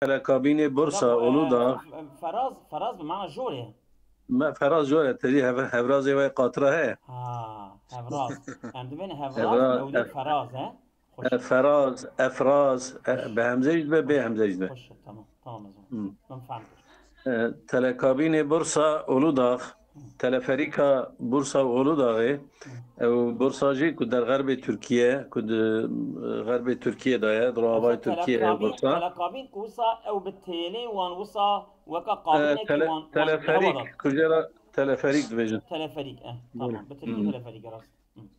تلكابين بورصة طب أولودا. فراز بمعنى جوري. ما فراز جوية تري هفرازي وي قاطرة هي. ها هفراز. يعني بين هفراز هفراز مولود فراز ها. خش. فراز أفراز خش. بهمزة جدبة خش. بهمزة جدبة. خش تمام تمام يا زلمة. ما فهمتش. تلكابين بورصة أولودا. تلفريكا بورصة أولودا. او بورساجي كود در غرب تركيا كود غرب تركيا دايا افشا ضرباي تركيا بورصة. تلقابين كوسا او بالتالي وان وصا وكا قابلنا كي وان تلفريك هودات. كجرا تلفريك دفيجن. تلفريق طبعا بالتركي تلفريق راس.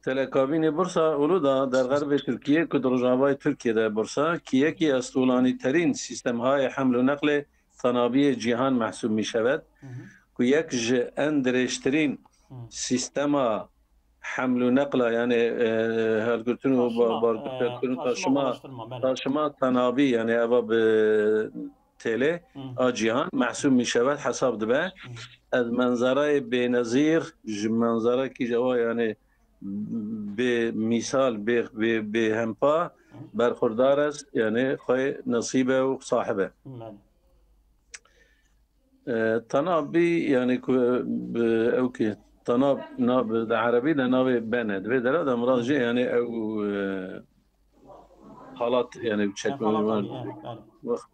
تلكابين بورصة أولودا در غرب تركيا كود رجاوای تركيا دا بورصة كيكي استولاني ترين سيستم هاي حمل و نقل طنابية جهان محسوب می شود که یک اندرشترین سیستم حمل و نقل يعني هالقلتون بارقلتون تاشما تاشما ulaştırma بله. تاشما تنابي يعني أبا تيلي جهان محسوب می شود حساب دبه از منظره بنظیر منظره کی جوا يعني بمثال بهمپا برخوردار است يعني خوی نصیبه و صاحبه. تنابي يعني اوكي طناب ناب عربي نابي بند بدل هذا مراجع يعني او خلاط يعني بشكل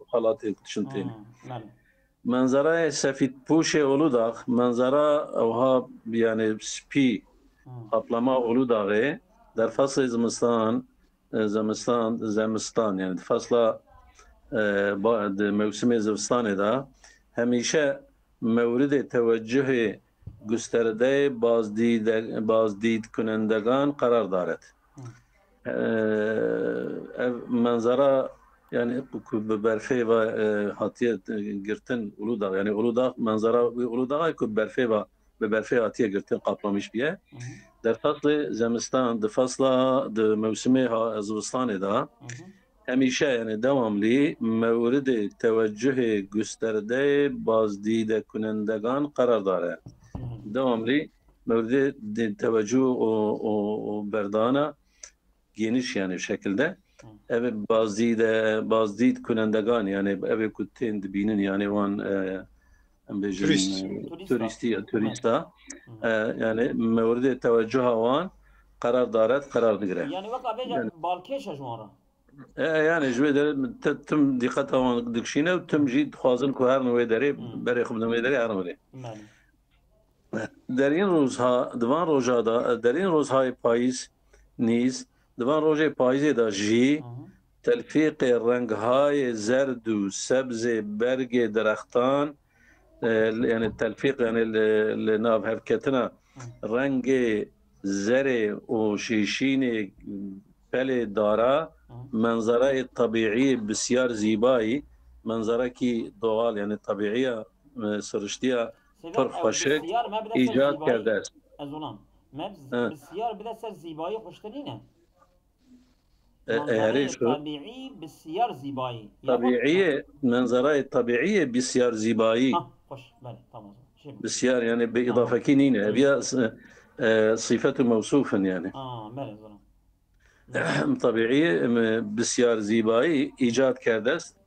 خلاط شنتين منظره سفید پوش اولوداغ منظره اوها يعني سبي قبلما اولوداغه در فصل زمستان يعني فصل بعد موسم زمستان ده همیشه مورد توجه گسترده بازدید کنندگان قرار دارد. منظره yani berfe ve hatiye girtin Uludağ yani Uludağ manzara Uludağ'a ku berfe ve berfe hatiye girtin kaplamış bir. Der faslı zemistan de fasla de mevsimi zimistan da همیشه یعنی devamlı مورد توجه گسترده بازدید کنندگان قرار داره. devamlı مورد توجه و بردانه geniş yani şekilde. Evet bazdid کنندگان yani evet kutin dibinin yani van turista yani مورد توجه وان قرار دارد قرار نگیره. Yani vaka beja balkeşa jmara. يعني جوي تم دقتها دكشينه وتم جيد خوازن كوهر نوي داري بري خب نوي داري عرمري درين روزها دوان روزادا درين روزهای پاییز نیز دوان روزهای پاییز دا جی تلفیق رنگ های زرد و سبز برگ درختان يعني التلفيق يعني لناف هفكتنا رنگ زر و شیشین پل دارا منظره طبيعي بسيار زيباي منظره كي doğal يعني طبيعية سرشتية فرخوشك إيجاد کرده است. أزولان بسيار بدأ سر زيباي خوشترينه. منظره طبيعي بسيار زيباي. طبيعية منظره طبيعية بسيار زيباي. خوش بله تمام. بسيار يعني بإضافة كينينة هي صفة موصوفا يعني. بله زولان. طبيعية بسيار زيبایی ایجاد کرده است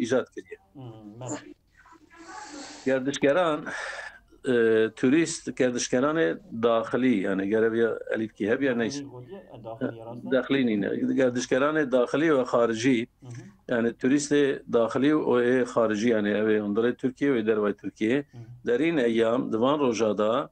ایجاد کردیه. گردشگران توریست گردشگران داخلی يعني گربیا الیف کی هب یا نیست داخلی نینه گردشگران داخلی و خارجی يعني توریست داخلی و خارجی يعني اوی اندر ترکیه و در وای ترکیه در این ایام دوان روزادا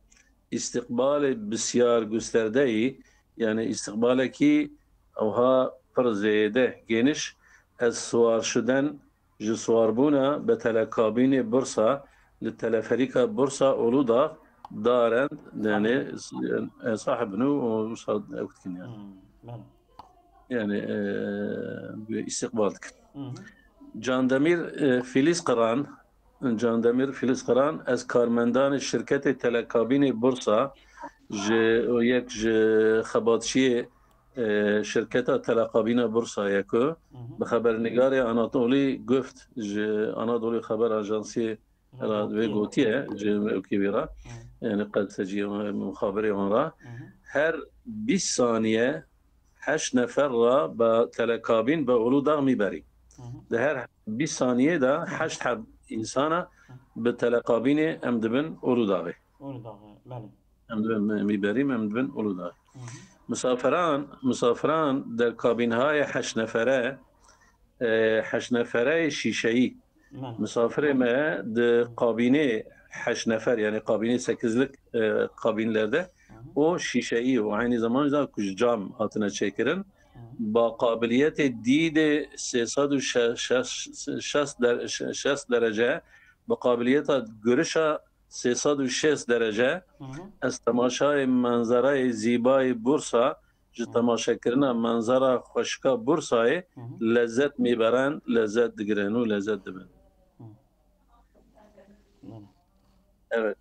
استقبال بسیار گسترده ای يعني استقباله کی اوها فرزيده geniş از سوار شدن جو سواربونا به تلکابین بورصة للتلفريكا بورصة أولودا دارن يعني صاحب نو وصاد أوتكن يعني استقبالك جاندمير فيليز قران از کارمندان شرکت تلکابین بورصة یک خباتشی شرکت تلقابین بورصة یکو به خبرنگار آناتولی گفت آناتولی خبر آژانسی رادیو گوتیه جمعی بیرا یعنی قد سجی مخابری آن را هر 20 ثانیه 8 نفر را به تلقابین به اولوداغ میبری ده هر 20 ثانیه ده 8 حب انسانه به تلقابین ام دبن اولو داغی بله ام دبن میبریم ام دبن اولو داغی مسافران در کابین های 8 نفره 8 نفره شیشه‌ای مسافر ما در کابینه 8 نفر yani kabine 8'lik kabinlerde o şişeyi o aynı zamanda kuş cam altına çekirin با قابلیت دید 360 درجه با قابلیت گرش 360 درجه از تماشای منظره زیبای بورسا جو تماشا کردن منظره خوشکا بورسای لذت میبرن لذت دگرن و لذت دبن evet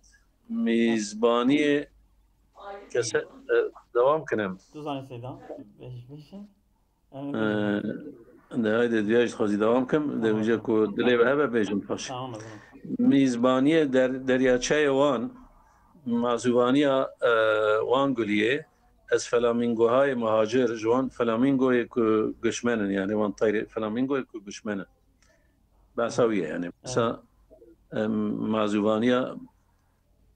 میزبانی کسی دوام کنم ده هایده دیاج خوزی دوام کم ده ویجا که دلی به هبه بیجم پاش میزبانی دریاچه وان معزوبانی وان گلیه از فلامینگوهای مهاجر جوان فلامینگوی که گشمنن یعنی وان طیر فلامینگوی که گشمنن بساویه یعنی مثلا معزوبانی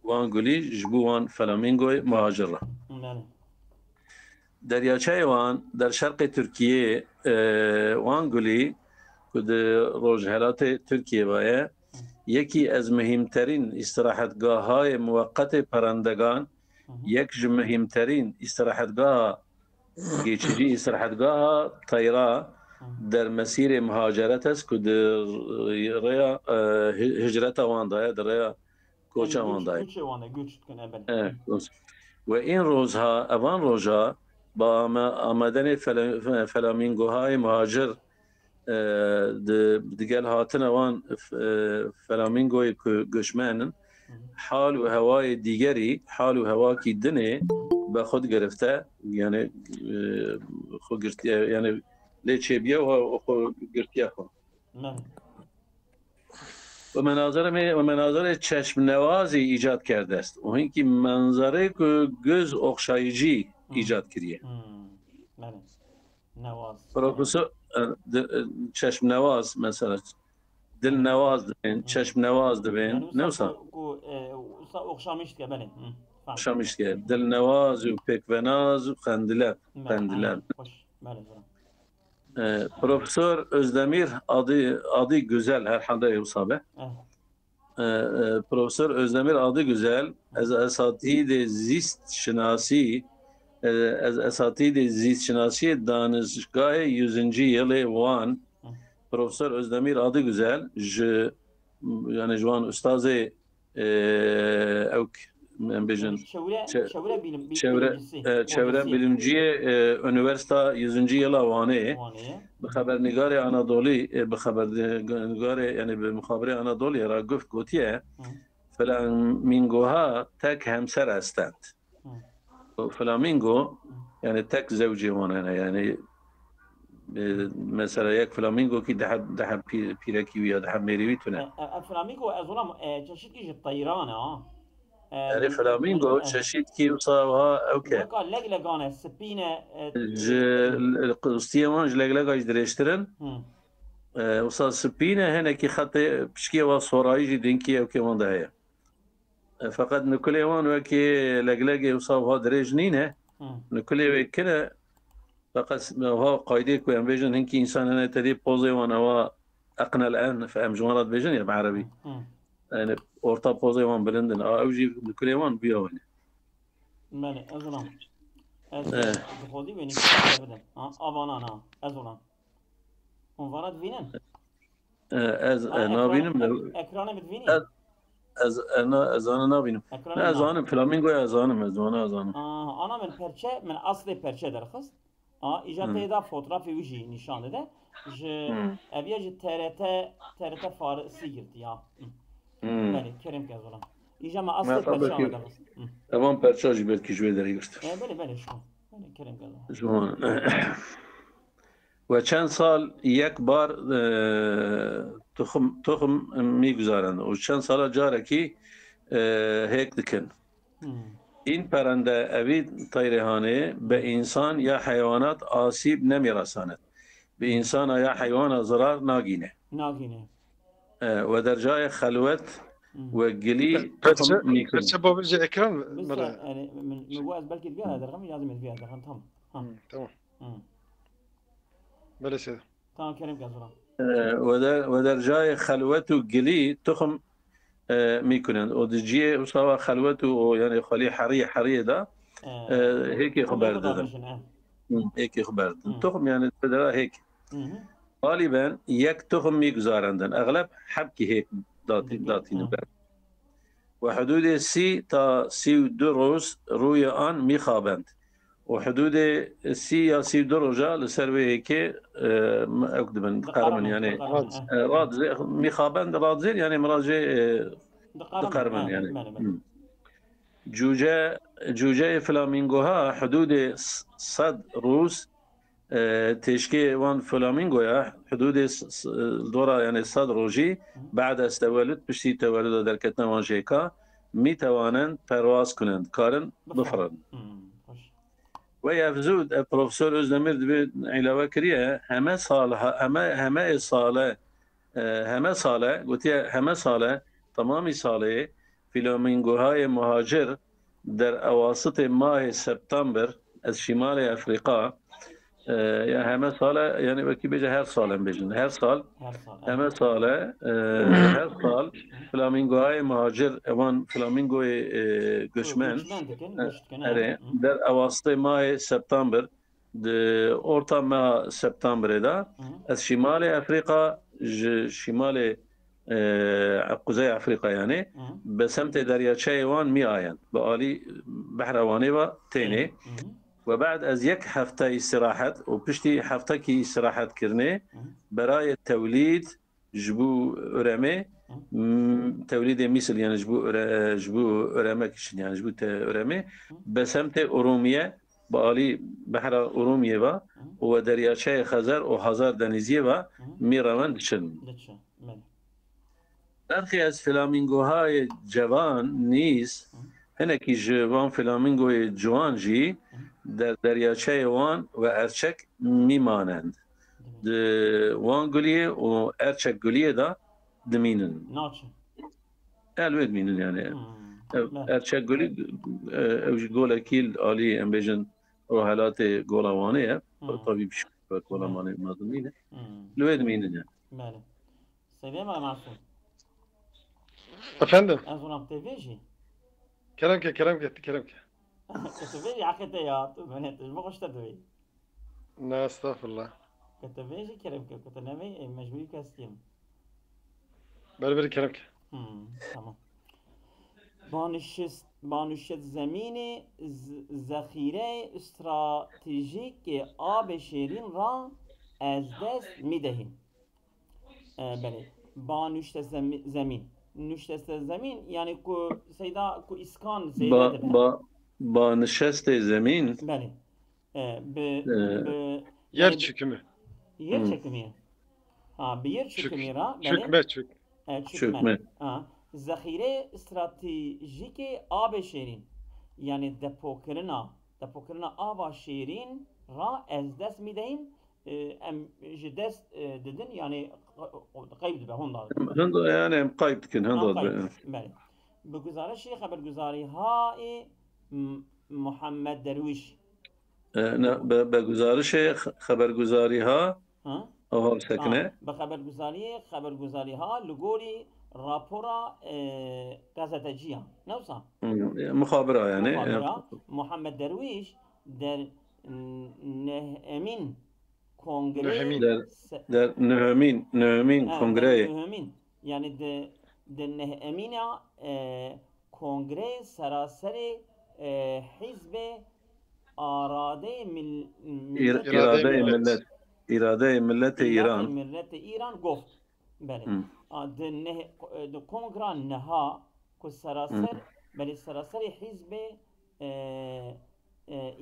وان گلی جبو وان فلامینگوی مهاجر را دریاچه وان در شرق ترکیه وان گلی که در روجهلات ترکیه باید یکی از مهمترین استراحتگاه های موقت پرندگان یک مهمترین استراحتگاه گیچجی استراحتگاه طیرا در مسیر مهاجرت است که در ریا هجرت وان داید در ریا کوچه وان داید و این روزها اوان روزها با آمدن فلامینگوهای مهاجر دیگر هاتن وان فلامینگوی گشمنن حال و هوای دیگری حال و هوا کی دنه به خود گرفته یعنی خود گرفته یعنی لیچبیه و خود گرفته خود و مناظر چشم نوازی ایجاد کرده است و اینکه منظره که گز اخشایجی ایجاد کردیه پروفسور چشم نواز مثلا دل نواز دبین چشم نواز دبین نوسا اخشامیشت که بله اخشامیشت که دل نواز و پکوناز و خندلب پروفسور Özdemir adı güzel herhalde Yusab'e. Profesör Özdemir adı güzel. Az esatid zist şinasi از اساتید زیست شناسی دانشگاه 100 yılı وان پروفسور Özdemir adı güzel yani جوان استاد اوك بيجن çevre bilimciye üniversite 100. yılı وانه بخبرنگار انادولی بخبرنگار yani بمخابره انادولی را گفت گوتیه فلامینگوها تک همسر هستند فلامینگو yani tek زوجي وانا yani مثلا یک فلامینگو کی ده پیرکی ویا ده میری تونه فلامینگو از اونم چشید کی طیران يعني فلامینگو چشید کی وصاها اوكي قال لگلگانه سپینه القسطيمان لگلگاش درشترن وصا سپینه هنا کی خط بشکی و سورایجی دینکی اوكي وان ده هي فقط نکلی وان وکی لگلگی وصاها درجنینه نکلی كده فقط هو قاعده كو ام فيجن هنكي انسان انا تدي بوزي وانا هو اقنى الان فهم جملات فيجن يا بعربي يعني اورتا بوزي وان بلندن اوجي كل يوم بيواني مالي ازلام خودي بيني بدن ابانا انا ازلام ونفرد فينن از انا بينم اكرانه بتفيني انا نابینم نه از آنم فلامینگو از آنم انا من پرچه من اصل پرچه درخست ایجا پیدا فوتوغرافی ویجی نشان ده ج ابیا ج TRT فارسی گرفت یا بله کریم که زولا ایجا ما اصل پرچه درخست تمام پرچه جی بد کیجوی داری گرفت بله شو بله کریم که زولا و چند سال یک بار تخم میگذارند و چند سال جاره کی هیک دکن این پرنده اوید طیرهانه به انسان یا حیوانات آسیب نمیرساند بإنسان يا حيوان ضرر ناقينه ودر جای خلوت و گلی تخم میکنه. پرچه با برج اکران بس يعني من مجواز بلكي تبيها هذا الرقم لازم تبيها هذا الرقم تمام بله سيدي تمام كريم كازورا ودر جای خلوت و گلی تخم میکنن و دیجیه اصلا خلوت و یعنی خالی حریه ده هيك خبر دادن هيك خبر دادن تخم يعني بدرا هيك غالبا یک تخم میگذارندن اغلب حبکی هيك داتین بر و حدود 30 تا 32 روز روی آن میخوابند و حدود 30 یا 32 روزه لسر هيك اقدم قرمن يعني راد میخوابند رادزير يعني مراجع قرمن يعني جوجه فلامینگوها حدود 100 روز تشكي وان فلامينغويا حدود دورة يعني 100 روجي بعد از تولد پشتی تولد در کتنا وان جيكا می توانند پرواز کنند کارن بفرن و يفزود پروفسور أزدمير دبي علاوه كريه همه ساله قلت همه ساله تمامی ساله فلامینگوهای مهاجر در اواسط ماه سپتامبر از شمال افریقا يعني همه ساله يعني وكي بيجي هر سال بيجن هر سال همه ساله هر سال فلامينغوهای مهاجر اوان فلامينغوی göçmen در اواسط ماه سپتامبر orta ماه سپتامبر ده از شمال افریقا شمال قزای افریقا يعني بسمت دریاچه وان می آیند به عالی بحر وانه و تینه وبعد از یک هفته استراحت و پشتی هفته کی استراحت کرنه برای تولید جبو ارمه تولید مثل يعني جبو ارمه کشن يعني جبو ارمه بسمت ارومیه بالي بحر ارومیه و دریاچه خزر و هزار دنیزیه و میروند شن برخی از فلامینگوهای جوان نیز هنکی جوان فلامینگوی جوان جی در دریاچه وان و ارچک میمانند وان گلیه و ارچک گلیه دا دمینن الوید مینن يعني ارچک گلی اوج گولا کیل آلی امبیجن روحلات گولا وانه طبیب شکر گولا وانه مازمینه الوید مینن يعني بله سلام على معصوم افندم أظن تفيجي كلامك كتفيجي عقدة يا بنات ما قشت تفي لا استغفر الله كتفيجي كلامك كنت نامي مجبوري كاستيم بله كلامك تمام بانشت زمین ذخیره استراتژیک آب شیرین را از دست می‌دهیم. بله بانشت زمین نشست زمین یعنی کو سیدا کو اسکان زیاده با نشست زمین بله yer çökümü bir yer çökümü را بله çökme ذخیره استراتژیک آب شیرین یعنی دپو کردن آب شیرین را از دست می‌دهیم ام جدست ددن يعني قيد به هند يعني قيد كن هند بله بگزارش خبرگزاری های محمد درویش نه بگزارش خبرگزاری ها اول سکنه به خبرگزاری ها لگوری راپورا گازتجیه نوصا مخابره يعني محمد درویش در نهمین کنگره در نهمین کنگره یعنی در نهمین کنگره سراسر حزب اراده ملت ایران گفت بله در کنگره نها که سراسر بله سراسر حزب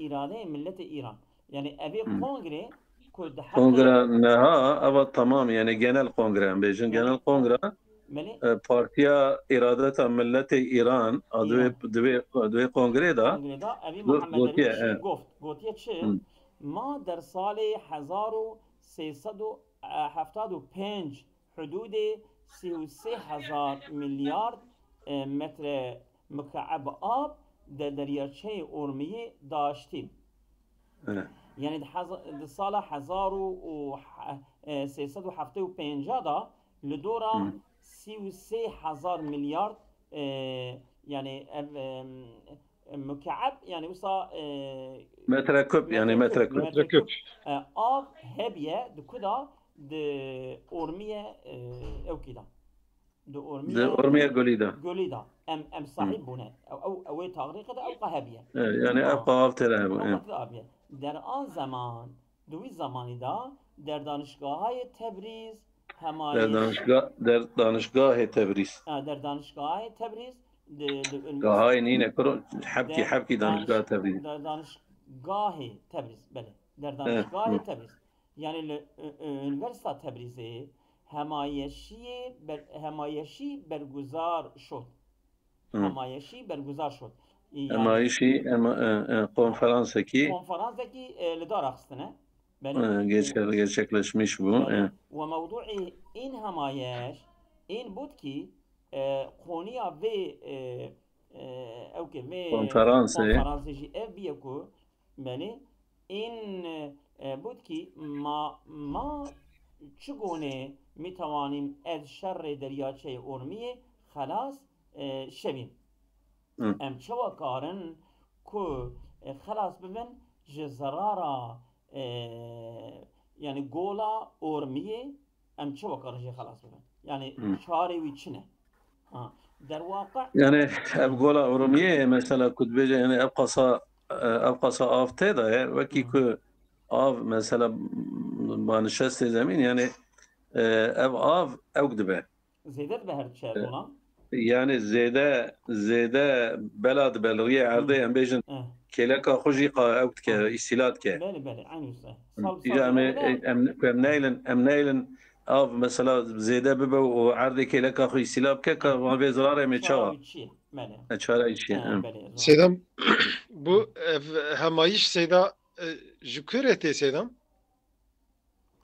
اراده ملت ایران يعني أبي كونغري كونغرا نها أبا تمام يعني جنال كونغرا بيجن جنال كونغرا بارتيا إرادة ملة إيران دوي كونغري دا أبي محمد درويش قفت شيء ما در سال 1900 375 حدود 33,000 میلیارد متر مکعب آب در دریاچه ارومیه داشتیم. یعنی در سال 1375 دا لدورا 33,000 میلیارد یعنی مكعب يعني وصا متر كوب يعني متر كوب آب هبية دكدا د أورمية أو كده د أورمية قليدا أم صاحب بنا أو تغريق أو قهبية يعني أبقى أفتره در آن زمان دوی زمانی دا در دانشگاه های تبریز همایش در دانشگاه تبریز های نینه کرو حبکی دانشگاه تبریز در دانشگاه تبریز بله در دانشگاه تبریز یعنی انورسیته تبریزه همایشی برگزار شد همایشی کنفرانس کی لدار اخستنه gerçekleşmiş bu. و موضوع این همایش این بود که خونیا و اوکی و کنفرانسی اف بیکو بله این بود که ما چگونه میتوانیم از شر دریاچه ارومیه خلاص شویم ام چه کارن که خلاص ببین جزرارا يعني قولا أورمية أم شو كارجي خلاص بقى يعني شاري ويتشنه در واقع يعني قولا أورمية مثلا كنت بيجي يعني أبقى صا أفتدا وكي كو آف مثلا ما نشست زمين يعني آف أقدبه زيدت بهرتشار ولا يعني زيادة بلاد بلغية عرضية أم بيجن كلاكا خجيقة أو كاستيلات كا بله عيني صح أم نايلن أو مثلا زيادة ببا وعرضي كلاكا خو استيلاب كا ما بيزرار متشوا أشارة إشي سيدم bu hemayiş seyda jükürete seydam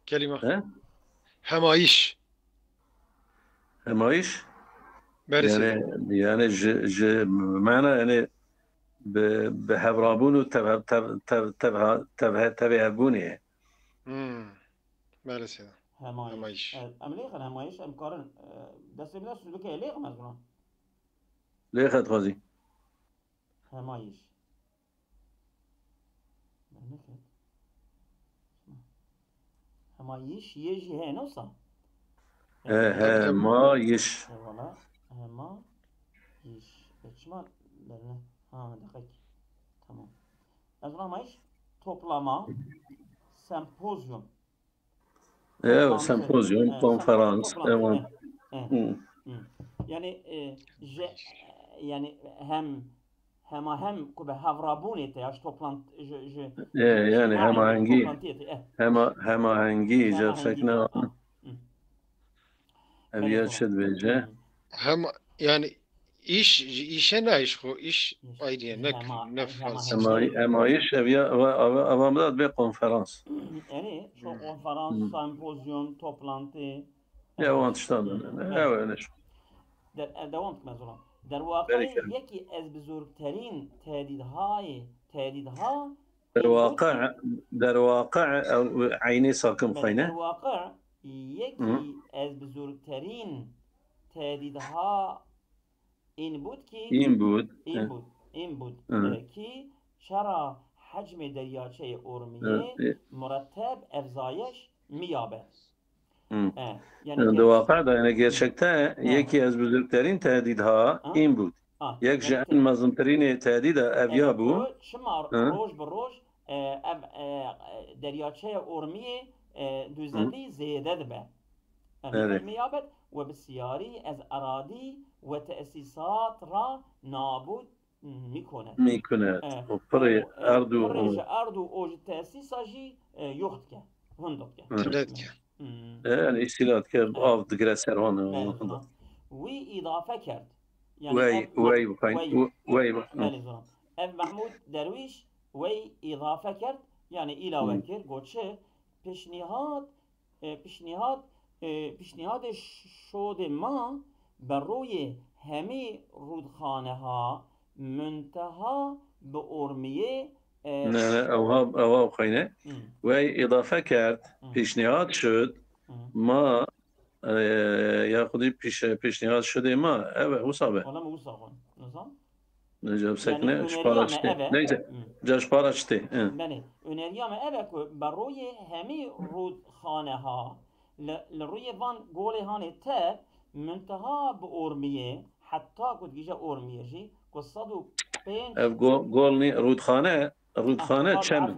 kelime hemayiş يعني معنى يعني بهبرابون وتبهبوني مالس همايش أمليخ همايش أمكارن بس بلا سلوك ليخ مزنا ليخ غازي همايش يجي هنا نوصل همايش بچman دقيقة tamam. Azramayış toplama sempozyum. Sempozyum, konferans. Yani yani hem kube havrabuni te yaş toplantı yani hemahengi gerçekten eviyat şedbece hem yani işe ne iş bu iş ayrıca ne Fransızca ama iş avamda bir konferans yani şu konferans sempozyum toplantı ya o anlaşıldı evet devam etmezler در واقع یکی از بزرگترین تهدیدها در واقع عینی ساکن خاینه در واقع یکی از بزرگترین تهدیدها این بود که چرا حجم دریاچه ارومیه مرتب افزایش می‌یابد. در واقع yani gerçekten yeki az büyüklerin tehdidha in بود. یک جان مزمترین تهدید اویا بود. شما روز به روز دریاچه ارومیه دوزنی زیاده به. می‌یابد و بسیاری از اراضی و تأسیسات را نابود میکنه. پر ارض و اوج تأسیساتی یخت که هندوت که. يعني استيلات كأف دقرا سرهون وي إضافة كرد يعني وي أف محمود درويش وي إضافة كرد يعني إلى وكر قوتشه پیشنهاد شد ما بر روی همه رودخانه ها منتها به ارمیه نه اوها خاینه و اضافه کرد پیشنهاد شد ما یا خودی پیشنهاد شده ما او صابه حالا مو ساخن نظام نجاب سکنه شپاراشته نيزه جا شپاراشته بله öneriyorum evet بر روی همه رودخانه ها لروی وان گوله هانی ته منتها به ارمیه حتی کد گیجه ارمیه جی که 105 گولنی رودخانه چمن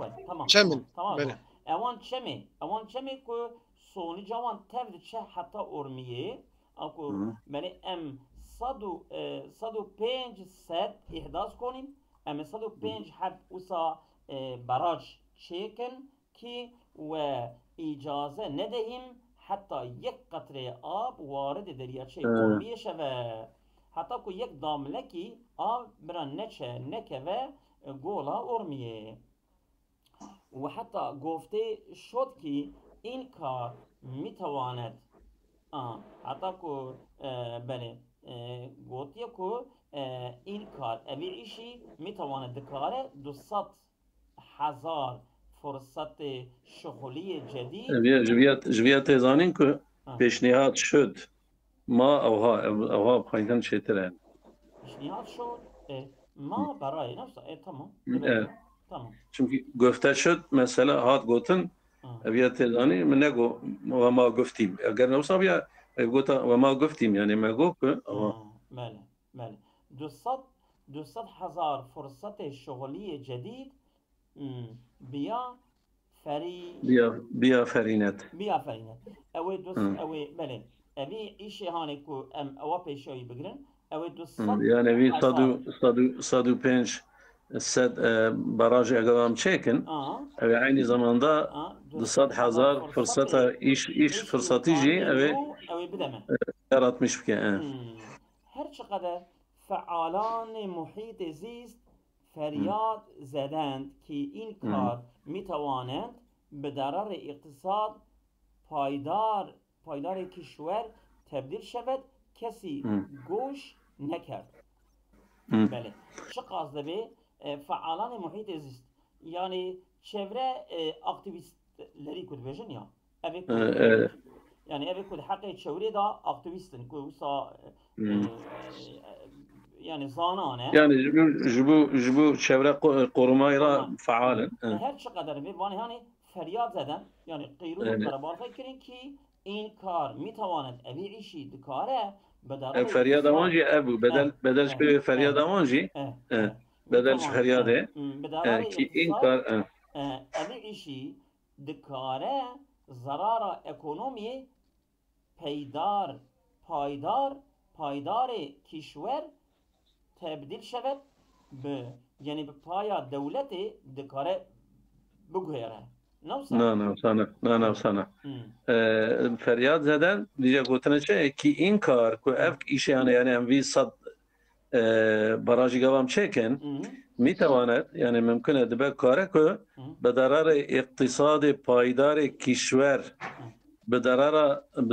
بله اوان چمه که سونی جوان تفد چه حتی ارمیه اكو بني ام 105 ست احداث کنیم ام 105 حد اوسا براج چیکن کی و اجازه ندهیم حتی یک قطره آب وارد دریاچه ارمیه شوه حتی که یک داملکی آب بران نکه و گولا ارمیه و حتی گفته شد که این کار میتواند حتی که بله گوتیه که این کار اویشی میتواند دکاره 200,000 فرصت شغلی جدید جویت زانین که پیشنهاد شد ما اوها بخواهیدن چطوره پیشنهاد شد ما برای نفسه تمام چونکه گفته شد مثلا هات گوتن اویت زانی من نگو و ما گفتیم اگر نوصا بیا گوتا و ما گفتیم یعنی ما گفت بله 200,000 فرصت شغلی جدید بیافرینت اوی بله اوی ایشی هانی که اوه پیشوی بگرن اوی 200 یعنی 105 براج اقدام چیکن اوی عینی زمانده 200,000 فرصت ایش فرصتی جی اوی بدمه قرات میش بکن هر چقدر فعالان محیط زیست فریاد زدند که این کار میتوانند به ضرر اقتصاد پایدار کشور تبدیل شود کسی گوش نکرد بله چه قصده به فعالان محیط زیست یعنی چهره اکتیویست لری کد بجن یا یعنی اوی کد حق چوری دا اکتیویستن که وسا yani zanane yani jibu çevre korumayla faal her çaqadar bir vani hani feryat zeden yani qiyru barabar kirin ki in kar mitavanet evi işi dikare bedar feryat avanji ebu bedel şbe feryat avanji bedel feryade ki in kar evi işi dikare zarara ekonomi پایدار کشور تبدیل شود به یعنی به پایا دولت دکاره بگویره نه فریاد زدن دیگه گفتن چه که این کار که اف ایشه یعنی اموی 100 براجی گوام چکن میتواند یعنی ممکنه دبه کاره که به ضرر اقتصاد پایدار کشور به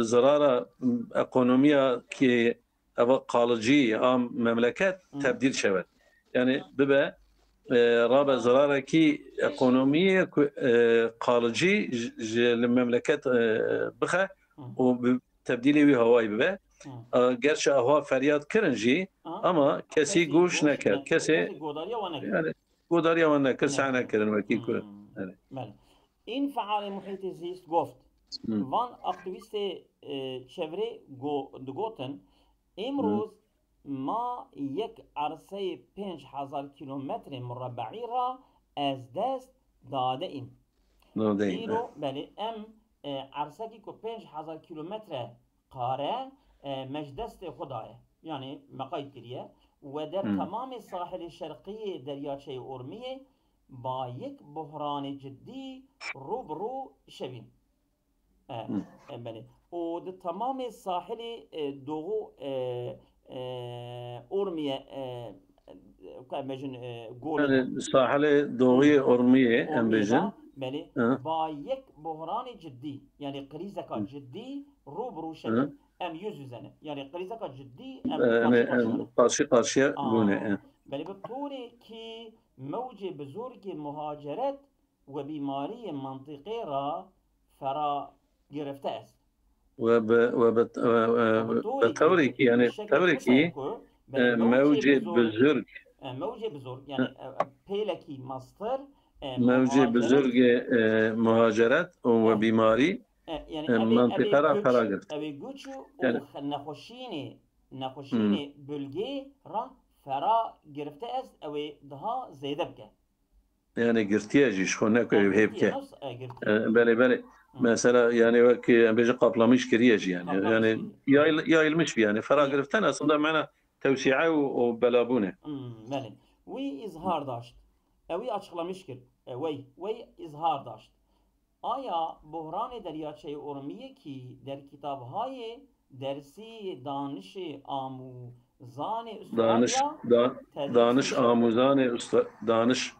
ضرر اقونومیا که او قالجی هم مملکت تبدیل شود یعنی ببه رابع ضرر کی اقونومی قالجی المملکت بخه و تبدیلی وی هوایی ببه گرچه هوا فریاد کرنجی اما کسی گوش نکرد کسی گوداری و نکرد سعی نکردن وکی کرد این فعال محیط زیست گفت وان اکتیویست چهره گوتن امروز ما یک عرصه 5,000 کیلومتر مربعی را از دست داده ایم بله ام عرصه که 5,000 کیلومتر قاره مجدست خدایه یعنی مقاید کریه و در تمام ساحل شرقی دریاچه ارمیه با یک بحران جدی روبرو شویم بله و در تمام ساحل دوغو ارمیه ساحل دوغی ارمیه بله با یک بحران جدي يعني قريزة جدي روبرو شكل ام يزوزنه يعني قريزة جدي ام قارشية بونه بل بالطوري كي موج بزرگ مهاجرت و بیماری منطقه را فرا گرفته است وبالتوريكي يعني توريكي موج بزرگ يعني بيلكي مصدر موج بزرگ مهاجرت و بیماری يعني منطقه را فرا گرفت ابي گوچو نخوشین بلگه را فرا گرفته است او daha زیده بکه يعني قرتياجيش خونك هيبكي بله مثلا يعني وك بيجي قبلميش كرياجي يعني يا يلمش يعني فرا گرفتن اصلا معنا توسعه وبلابونه بله وی اظهار داشت اوی açıklamış ki وی اظهار داشت آیا بحران دریاچه ارومیه که در کتاب‌های درسی دانش آموزان استرالیا دانش آموزان دانش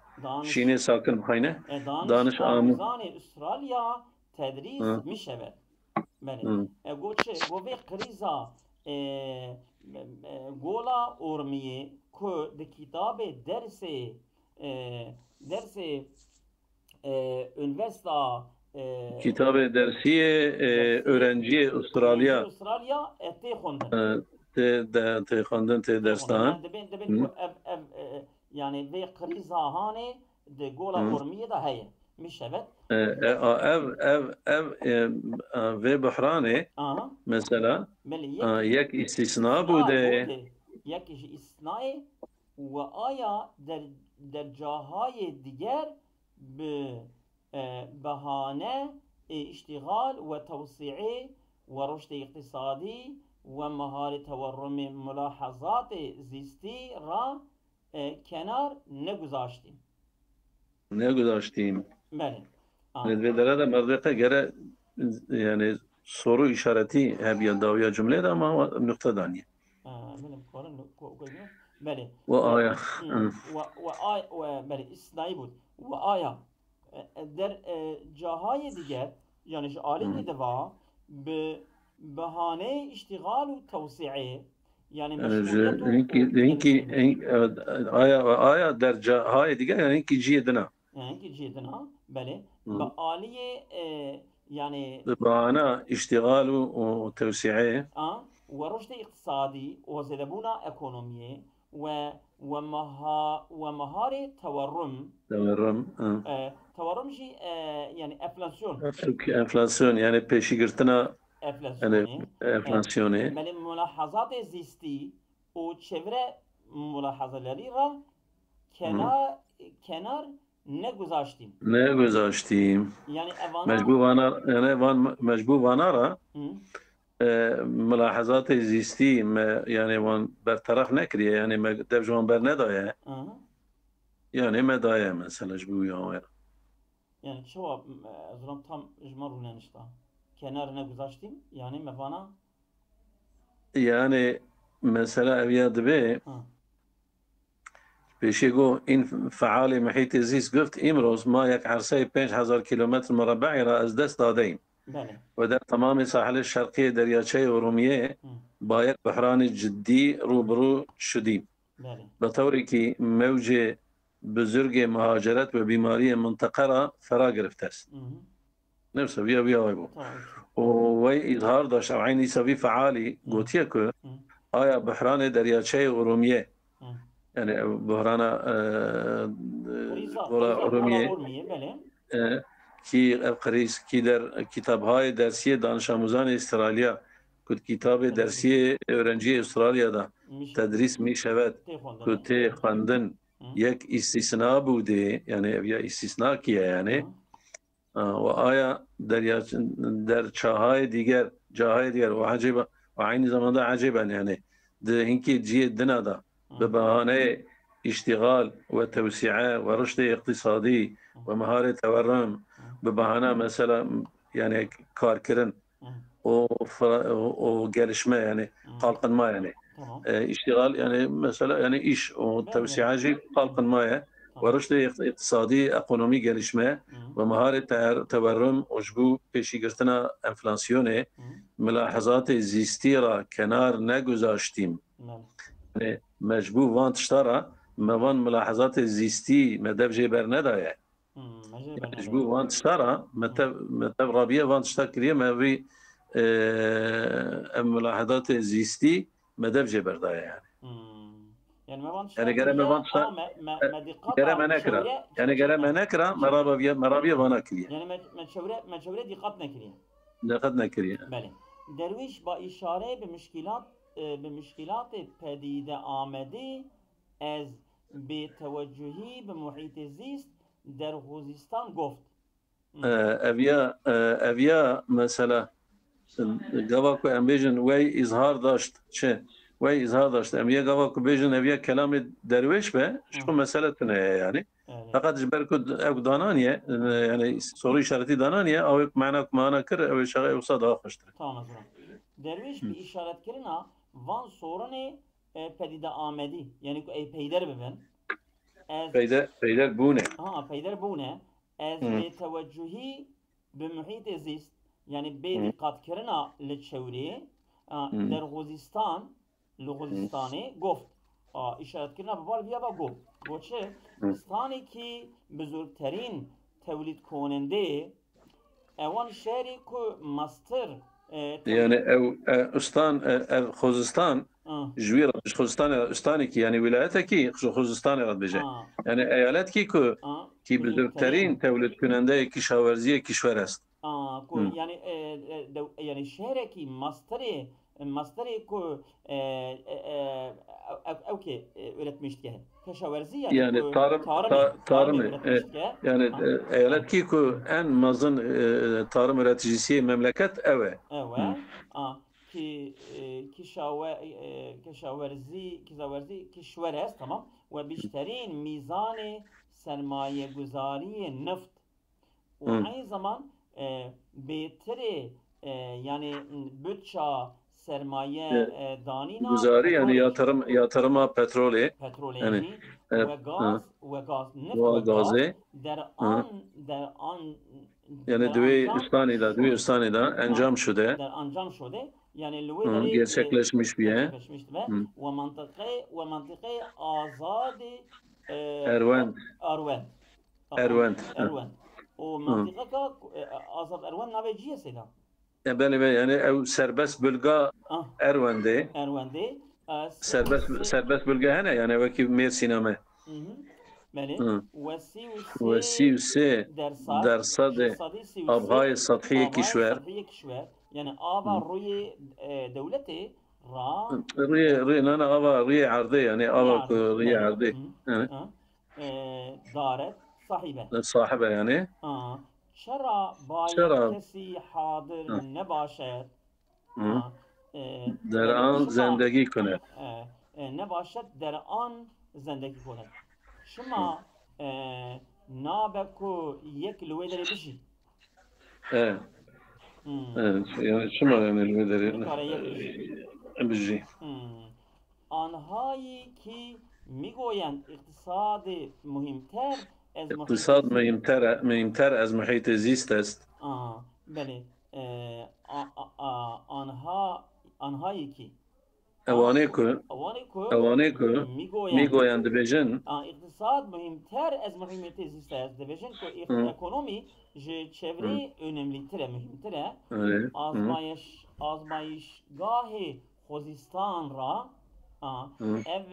شینه ساکن بخینه دانش آموزان استرالیا تدریس میشود بله گوچه گوی قریزا گولا ارومیه که در کتاب درس üniversite کتاب درسی öğrenci استرالیا تی خوندن تی درستان yani ve krizahane de gola ormiye da heye مشابه ve بحرانه مثلا یک استثناء بوده یک استثناء و آیا در جاهای دیگر به بهانه اشتغال و توسعه و رشد اقتصادی و مهار تورم ملاحظات زیستی را کنار نگذاشتیم. بله. نداره ده مرده گره yani soru işareti hep yadavya cümle de ama nokta daniye. بله. و آیا. بله استثنایی بود. و آیا در جاهای دیگر yani عالی دوا به بهانه اشتغال و توسعه yani اینکه آیا در جاهای دیگر yani اینکه جیدنا. اینکه جیدنا بله. به عالیه yani بهانه اشتغال و توسعه و رشد اقتصادی و زدبونا اکونومیه و مهار تورم تورم شي يعني enflasyon yani peşigirtine enflasyonu yani ملاحظات زیستی و çevre ملاحظه‌ları را kenar نگذاشتیم yani مجبور را ملاحظات زیستی yani وان برطرف نکریه yani دبجوان بر ندایه yani مدایه مثلا جبوی yani çoğu azram tam icmarune nişta kenar نگذاشتیم yani mevana yani mesela eviyad be بيشيقو إن فعالي محيط الزيس قفت إمروز ما يك عرسي 5000 كيلومتر مربع را از دست دادين ودر تمام ساحل الشرقية درياتشي ورومية بايك بحران جدي روبرو شديم بطوري كي موجة بزرگ مهاجرت و بیماری منطقه را فرا گرفته است. نفسه بیا وای بود. و وی اظهار داشت او عینی سوی فعالی گوتیه که آیا بحران دریاچه ارومیه yani بحران ارومیه کی در کتاب‌های درسی دانش آموزان استرالیا که کتاب درسی öğrenci استرالیا دا تدریس می شود که خواندن یک استثناء بوده yani ya istisna kiye yani ve aya der çahay diğer ve acaba ve aynı zamanda aciben yani de hinki ciddina da ببهانه اشتغال وتوسعة ورشد اقتصادي ومهارة تورم ببهانه مثلا يعني كاركرن وgelişme yani kalkınma yani اشتغال yani mesela yani iş o tevsiacı kalkınmaya ورشد اقتصادی اقونومی gelişme و مهار تورم وجبو پیشی گرتنا انفلاسیون ملاحظات زیستی را کنار نگذاشتیم مجبور وان تشترا موان ملاحظات زیستی مدب جبر ندایه مجبور وان تشترا متب رابیه وان تشترا کریه موی ملاحظات زیستی مدب جبر دایه يعني ما بانش يعني قال ما بانش قال ما نكره يعني قال ما نكره مرابيه باناكليه يعني ما تشوره دقت نكريه دقت نكريه بله درويش با اشاره بمشكلات پديده آمده از بتوجهی به محیط زیست در خوزستان گفت اویا مثلا گواکو امبیجن وی اظهار داشت چه وی اظهار داشت امیا گواکو بیجن اویا کلام درویش به شو مسئله تنه يعني فقط جبر كود او دانانيه يعني صوري شرطي دانانيه او معنا كر او شغله وصاد اخشتر تمام درویش به اشارت کردن وان سورن پدیده آمدی یعنی که ای پیدر ببین پیدر بونه پیدر بونه از به توجهی به محیط زیست یعنی به دقت کردن لچوری در خوزستان لغوزستانی گفت اشارت کردن به بال بیا با گفت چه استانی که بزرگترین تولید کننده اوان شهری که مستر يعني او استان خوزستان جويره مش خوزستان استاني كي يعني ولايتها كي خوزستان رد بجي يعني ايالات كي بزرگترين تولد کننده کشاورزی کشور است يعني شهر كي مستر كو اوكي üretmişti كشاورزي يعني tarım yani eyalet ki en mazın tarım üreticisi memleket eve ki كشاورزي کشور است tamam و بیشترین میزان سرمایه گذاری نفت و aynı zaman بهتر yani bütçe sermaye danina guzari yani yatırıma petrolü yani ve gaz neft ve gaz der an yani düve üstanida encam şude yani gerçekleşmiş bir ve mantıkı azadi Erwent o mantıkı azad Erwent naveciye seda yani ev serbest bölge Erwend'e serbest bölge hene yani vaki Mersin'e وسي درصد آبهای سطحی کشور يعني آبا روی دولته روی نه آبا روی عرضه يعني آبا روی عرضه دارت صاحبه يعني چرا باید کسی حاضر نباشد در آن زندگی کند نباشد در آن زندگی کند شما نابکو یک لوی داری بشی yani شما yani لوی داری بشی آنهایی که میگویند اقتصاد مهمتر از محیط زیست است بله آنهایی که اوانه کو میگویند بیژن اقتصاد مهمتر از محیط زیست است بیژن که اکونومی چevre önemlidir mühimdir azmayışgah Khuzistan ra ev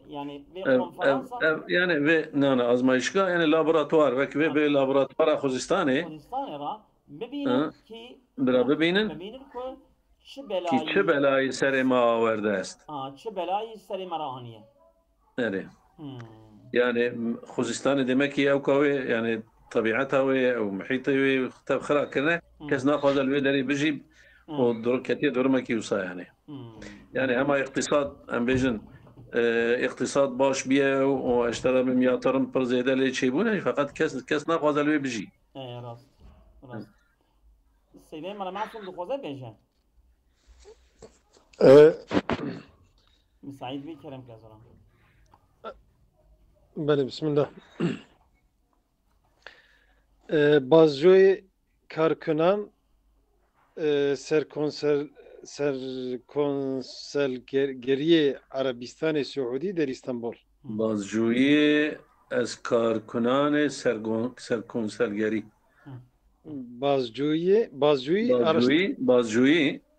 yani ve konferans yani ve ne azmayışgah yani laboratuvar ve laboratuvar Khuzistan'ı ra bebinin ki çe belayı seri ma averdi est çe belayı seri marahaniye evet yani Khuzistan'ı demek ki evkavi yani طبيعتها او محيطها وختاب خلق كنا كاس ناخذ الودري بجيب ودور كثير دور ما كيوصا يعني اما اقتصاد ام بيجن اقتصاد باش بيه واشترى بمياترم بر زياده اللي تشيبونه فقط كاس ناخذ الوي بجي راست سيدي ما معكم دخوزه بيجن اه مساعد بي كرم كازران بله بسم الله. بازجوی کارکنان سرکنسلگری عربستان سعودی در استانبول. بازجویی از کارکنان سرکنسلگری. بازجویی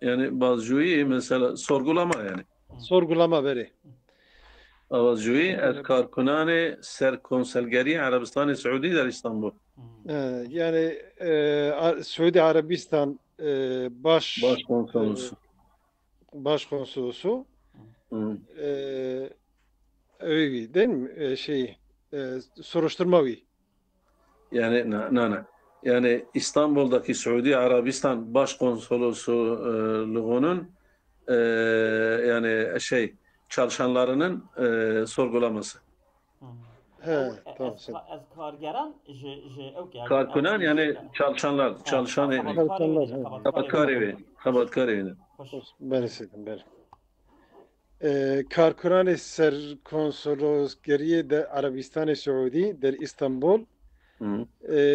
yani bازجویی mesela sorgulama yani. Sorgulama beri. بازجویی از کارکنان سرکنسلگری عربستان سعودی در استانبول. Yani Suudi Arabistan başkonsolosu öyle değil mi? Soruşturma. Yani ne? Yani İstanbul'daki Suudi Arabistan Başkonsolosluğu'nun yani çalışanlarının sorgulaması. He, tamam. Karkunan yani çalışanlar, çalışan evi. Kabatkar evi. Ben istedim, ben. Karkunan Serkonsolosgeriye de Arabistan-ı Suudi der İstanbul.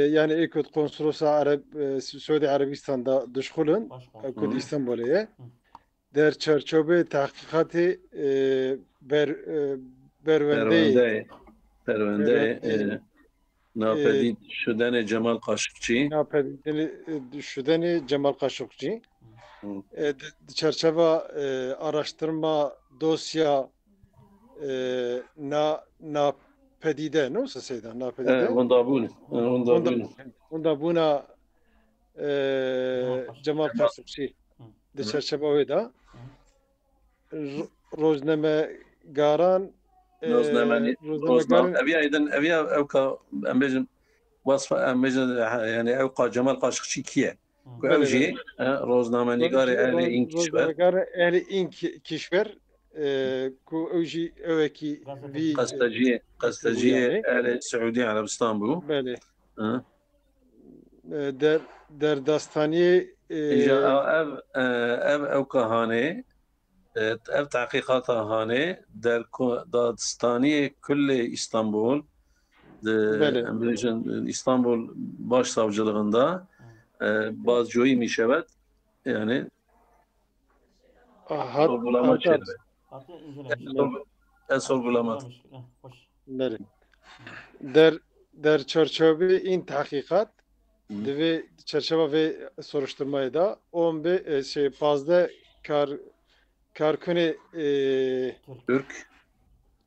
Yani ekut konsolosa Suudi Arabistan'da dışkulun ekut İstanbul'e der çerçeve tahkikatı Pervende ناپدید شدن جمال قاشقچی çerçeve araştırma dosya napedide nasıl sayıdan napedide onda buna Cemal Kaşıkçı de çerçeve oyda rozname أبيا أوكا أمبيجن وصفة أمبيجن يعني أوكا جمال قاشقچي كيه كأوجي روزنامة نگار أهل إن كشور كأوجي أوكي في قستجية أهل السعودية عربستان بو بله در داستانية أب أوكا هاني ev tahkikata hane der Dağıstanı Külle İstanbul İstanbul Başsavcılığında bazjoyi mişevet yani sorgulama çelme. Sorgulama. Der çerçeve in tahkikat ve çerçeve ve soruşturmayı da 15 fazla Karkuni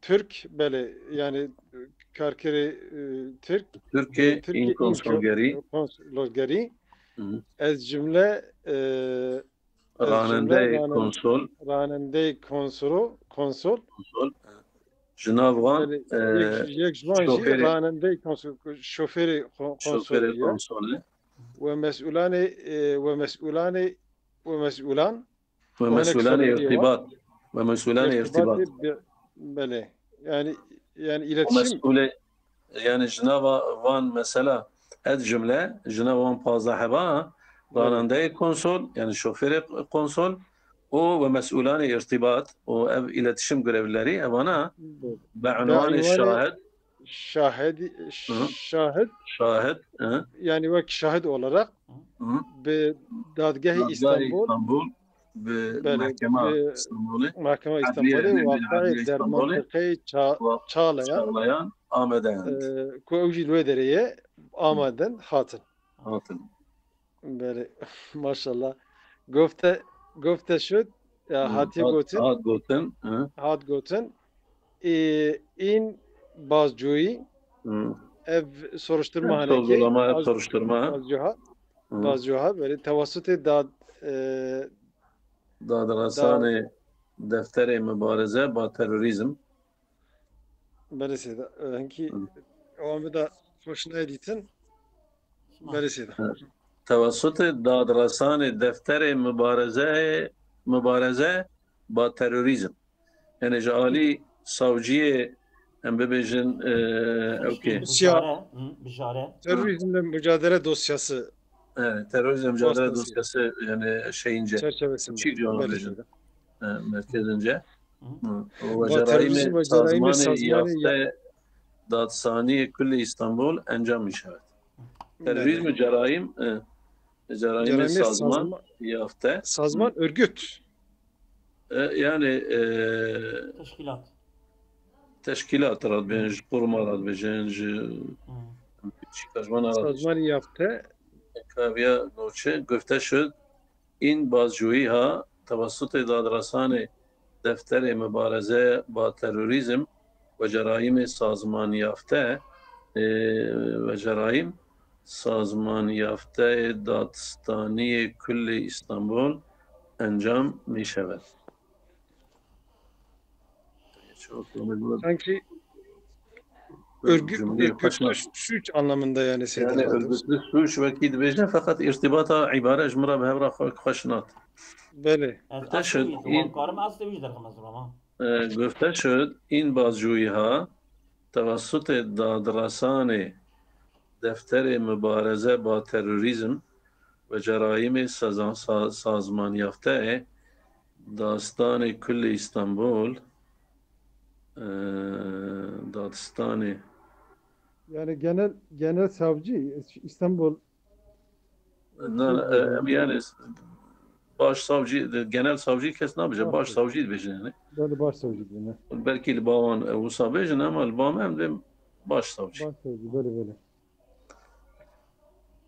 Türk böyle yani Karkuri Türkiye konsolgeri ez cümle ranende konsol Jnavran ranende şoförü konsol ve mesulan ومسؤولان ارتباط بله yani iletişim yani Cenava van mesela cümle Cenava van pazahaba ranande konsol yani şoförü konsol o ve mesulan irtibat o ev iletişim görevlileri evana be'unvan şahit yani vek şahit olarak be dadgah İstanbul محكمة İstanbul'u واقعي در منطقه Çağlayan آمدند کوجی لودریه آمدن هاتن بله ماشاءالله گفته شد هات گوتن این بازجویی ev soruşturma bazjoha böyle tevassuti Dadrasane defteri mübareze ba terörizm. Böylesi de hangi o da hoşuna editin. Böylesi de. Tevassut dadrasane defteri mübareze ba terörizm. Yani jali savcıya hem bebejin terörizmle mücadele dosyası. Evet, terörizm mücadele dosyası yani şeyince çerçevesinde merkezince ve cerayimi sazmanı دادستانی کل استانبول انجام می شود. تروریسم جرایم سازمان یافته. Sazman örgüt. Yani teşkilat rad benj, kurma rad benj, Sazman yafte. Kavya noçe gufte şud این بازجویی ها توسط دادرسان دفتر مبارزه با تروریسم و جرایم سازمان یافته دادستانی کل استانبول انجام می شود. Sanki örgütlü suç anlamında yani. Yani örgütlü suç vekil bejne fakat irtibata ibare jmura behevra khoşnat. Bele. گفته شد این بازجویی ها توسط دادرسان دفتر مبارزه با تروریسم و جرایم سازمان یافته دادستان کل استانبول دادستانی yani genel savcı İstanbul yani başsavcı genel savcı kes ne yapacak? Başsavcı diyecek yani. Böyle başsavcı diyor. Belki bavan usabejin ama babam hem de başsavcı. Başsavcı böyle.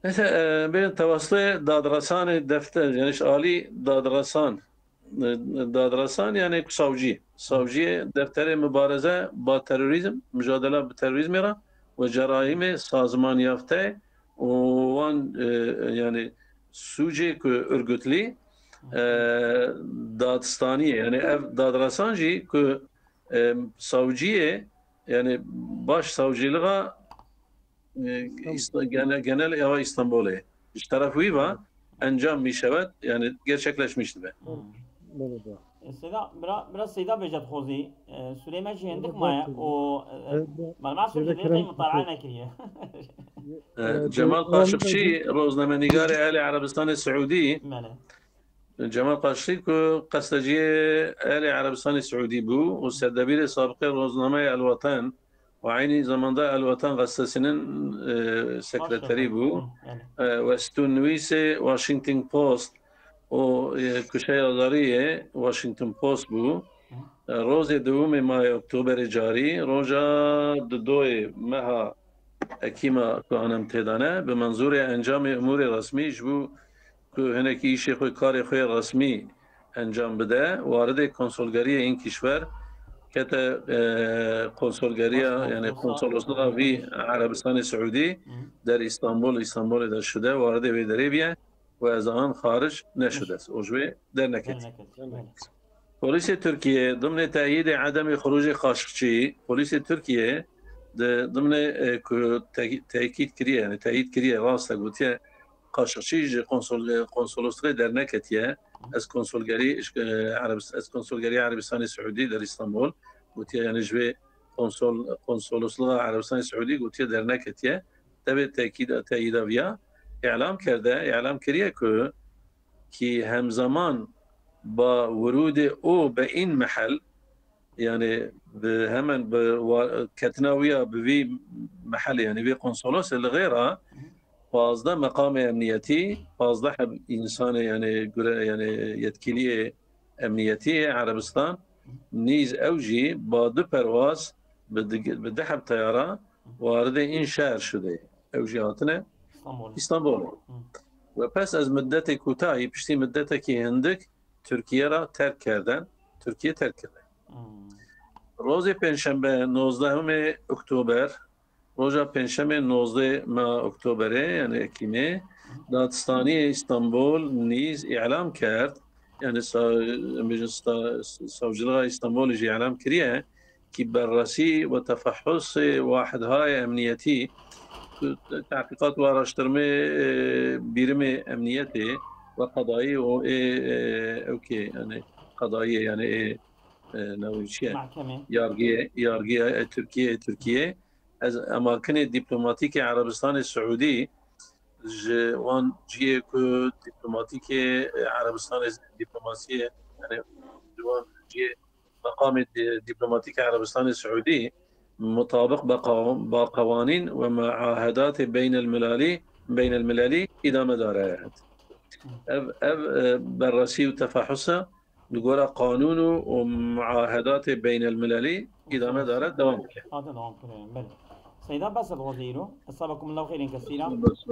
Neyse ben tavaslı dadrasan defter yani Ali dadrasan yani savcı defteri mübareze ba terörizm mücadele terörizm era ve cerayim sazman yafte o yani suci ku örgütlü Dağıstani yani ev dadrasancı ku savcıya yani baş savcılığa genel eva İstanbul'a bir tarafı var encam bir şevet yani gerçekleşmişti be. biraz Seyda Bejat Xozi Süleyman Cihendik maya o malum Süleyman mutalaa nekriye. Cemal Kaşıkçı روزنامه‌نگار اهل عربستان سعودی جمال قاشقچی که قصدجی اهل عربستان سعودی بود و سردبیر سابق روزنامه الوطن و عینی زمانده الوطن قصدسinin sekreteri بود و استونویس واشنگتن پست و کشه یاداری واشنگتن پست بود روز دوم ماه اکتبر جاری روزا دوی ماه اکیما که آنم تدانه به منظور انجام امور رسمی جو که هنکی ایشی خوی کار خوی رسمی انجام بده وارد کنسولگری این کشور که کنسولگری یعنی کنسولوسلوغ وی عربستان سعودی در استانبول در شده وارد ویدری بیه و از آن خارج نشده است اوجوی در نکت. پلیس ترکیه ضمن تأیید عدم خروج خاشقچی پلیس ترکیه ضمن تأکید کریه یعنی تأیید کریه راسته گوتیه قاشقچی کنسولوسلوغ در نکتیه از کنسولگری عربستان سعودی در استانبول گوتیه یعنی جوی کنسولوسلوغ عربستان سعودی گوتیه در نکتیه تبع تأیید ویا اعلام کریه که همزمان با ورود او به این محل yani hemen ketnaviya bir mahalle yani bir konsolos ile gayra fazla makam emniyeti fazla insanı yani yetkili emniyeti Arabistan niz evci badı pervaz بدحب طيارة وارد این شهر شده اوجی هاتنه استانبول و پس از مدت کوتاهی پشتی مدت که هندک ترکیه را ترک کردن روز پنجشنبه 19 اکتبر روز پنجشنبه 19 ماه اکتبر یعنی اکیمه دادستانی استانبول نیز اعلام کرد یعنی سوجلغا استانبول اعلام کریه که بررسی و تفحص واحدهای امنیتی تحقیقات و araştırma birimi emniyeti ve قضایی و اوکی yani قضایی yani نوعیه yargıya Türkiye از اماکن دیپلماتیک عربستان سعودی وان جیه که دیپلماتیک عربستان دیپلماسی یعنی وان جیه مقام دیپلماتیک عربستان سعودی مطابق بقوانين ومعاهدات بين المللي إدامة دارد. بررسي وتفحصه نقول قانون ومعاهدات بين المللي إدامة دارد دوام هذا دوام كله بله. سيدا بس الوزير أصابكم الله خير كثيرا. بس